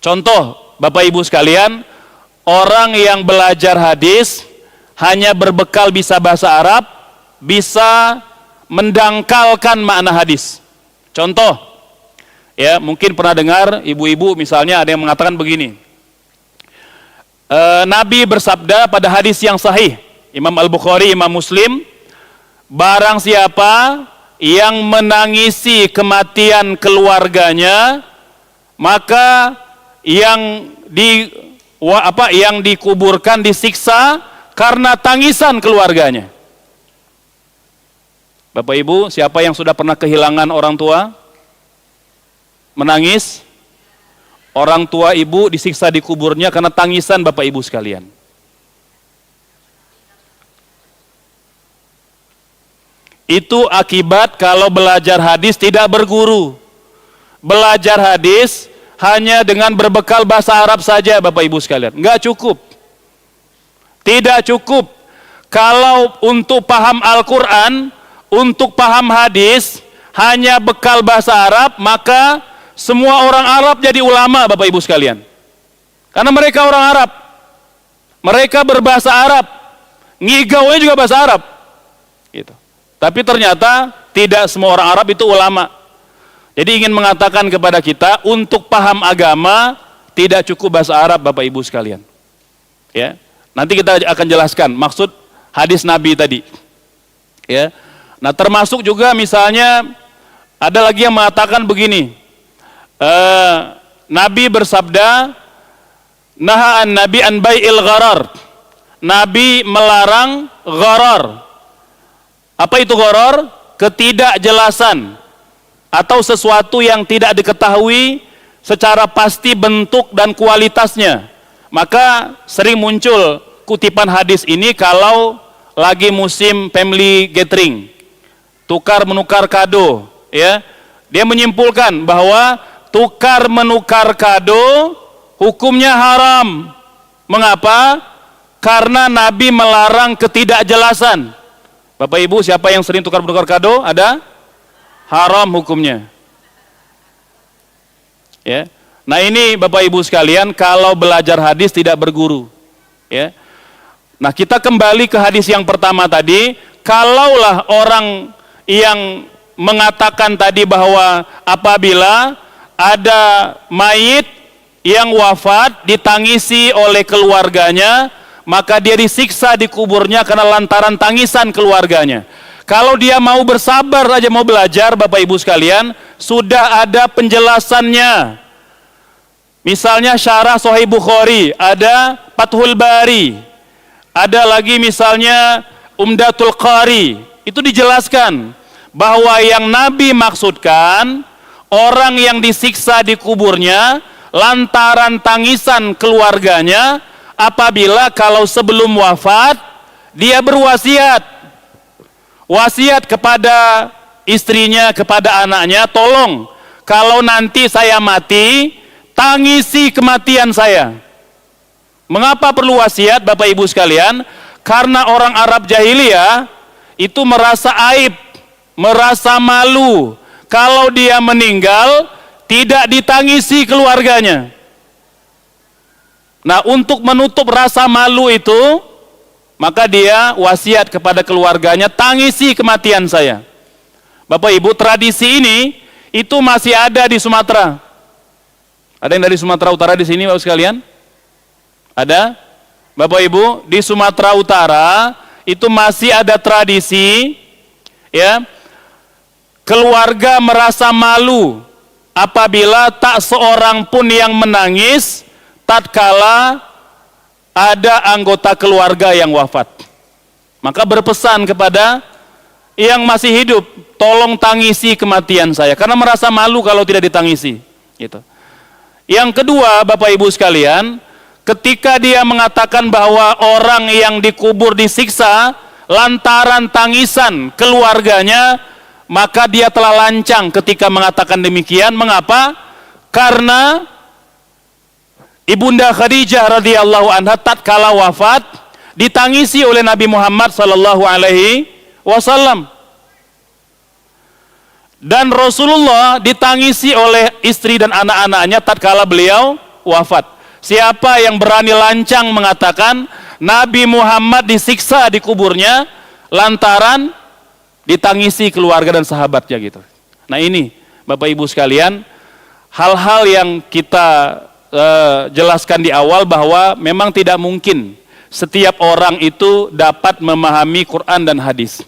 Contoh, Bapak Ibu sekalian, orang yang belajar hadis hanya berbekal bisa bahasa Arab, bisa mendangkalkan makna hadis. Contoh, ya mungkin pernah dengar ibu-ibu misalnya ada yang mengatakan begini, Nabi bersabda pada hadis yang sahih, Imam Al-Bukhari, Imam Muslim, barang siapa yang menangisi kematian keluarganya, maka yang dikuburkan disiksa karena tangisan keluarganya. Bapak Ibu, siapa yang sudah pernah kehilangan orang tua? Menangis? Orang tua ibu disiksa di kuburnya karena tangisan Bapak Ibu sekalian. Itu akibat kalau belajar hadis tidak berguru. Belajar hadis hanya dengan berbekal bahasa Arab saja Bapak Ibu sekalian. Enggak cukup. Tidak cukup. Kalau untuk paham Al-Quran, untuk paham hadis, hanya bekal bahasa Arab, maka semua orang Arab jadi ulama Bapak Ibu sekalian. Karena mereka orang Arab. Mereka berbahasa Arab. Ngigaunya juga bahasa Arab. Gitu. Tapi ternyata tidak semua orang Arab itu ulama. Jadi ingin mengatakan kepada kita, untuk paham agama tidak cukup bahasa Arab Bapak Ibu sekalian. Ya. Nanti kita akan jelaskan maksud hadis Nabi tadi. Ya. Nah, termasuk juga misalnya ada lagi yang mengatakan begini. Nabi bersabda, nahaan Nabi an bai'il gharar. Nabi melarang gharar. Apa itu gharar? Ketidakjelasan atau sesuatu yang tidak diketahui secara pasti bentuk dan kualitasnya. Maka sering muncul kutipan hadis ini kalau lagi musim family gathering, tukar menukar kado, ya. Dia menyimpulkan bahwa tukar menukar kado hukumnya haram. Mengapa? Karena Nabi melarang ketidakjelasan. Bapak Ibu, siapa yang sering tukar menukar kado? Ada? Haram hukumnya. Ya. Nah ini Bapak Ibu sekalian, kalau belajar hadis tidak berguru. Ya. Nah kita kembali ke hadis yang pertama tadi. Kalaulah orang yang mengatakan tadi bahwa apabila ada mayit yang wafat ditangisi oleh keluarganya, maka dia disiksa di kuburnya karena lantaran tangisan keluarganya. Kalau dia mau bersabar aja, mau belajar Bapak Ibu sekalian, sudah ada penjelasannya. Misalnya syarah Sahih Bukhari, ada Fathul Bari, ada lagi misalnya Umdatul Qari, itu dijelaskan bahwa yang Nabi maksudkan orang yang disiksa di kuburnya lantaran tangisan keluarganya apabila kalau sebelum wafat dia berwasiat, wasiat kepada istrinya, kepada anaknya, tolong kalau nanti saya mati tangisi kematian saya. Mengapa perlu wasiat Bapak Ibu sekalian? Karena orang Arab jahiliyah itu merasa aib, merasa malu kalau dia meninggal tidak ditangisi keluarganya. Nah, untuk menutup rasa malu itu, maka dia wasiat kepada keluarganya, tangisi kematian saya. Bapak Ibu, tradisi ini itu masih ada di Sumatera. Ada yang dari Sumatera Utara di sini Bapak sekalian? Ada? Bapak Ibu, di Sumatera Utara itu masih ada tradisi, ya, keluarga merasa malu apabila tak seorang pun yang menangis tatkala ada anggota keluarga yang wafat. Maka berpesan kepada yang masih hidup, tolong tangisi kematian saya, karena merasa malu kalau tidak ditangisi. Gitu. Yang kedua, Bapak Ibu sekalian, ketika dia mengatakan bahwa orang yang dikubur disiksa lantaran tangisan keluarganya, maka dia telah lancang ketika mengatakan demikian. Mengapa? Karena Ibunda Khadijah radhiyallahu anha tatkala wafat ditangisi oleh Nabi Muhammad sallallahu alaihi wasallam. Dan Rasulullah ditangisi oleh istri dan anak-anaknya tatkala beliau wafat. Siapa yang berani lancang mengatakan Nabi Muhammad disiksa di kuburnya lantaran ditangisi keluarga dan sahabatnya gitu. Nah ini Bapak Ibu sekalian, hal-hal yang kita jelaskan di awal bahwa memang tidak mungkin setiap orang itu dapat memahami Quran dan hadis.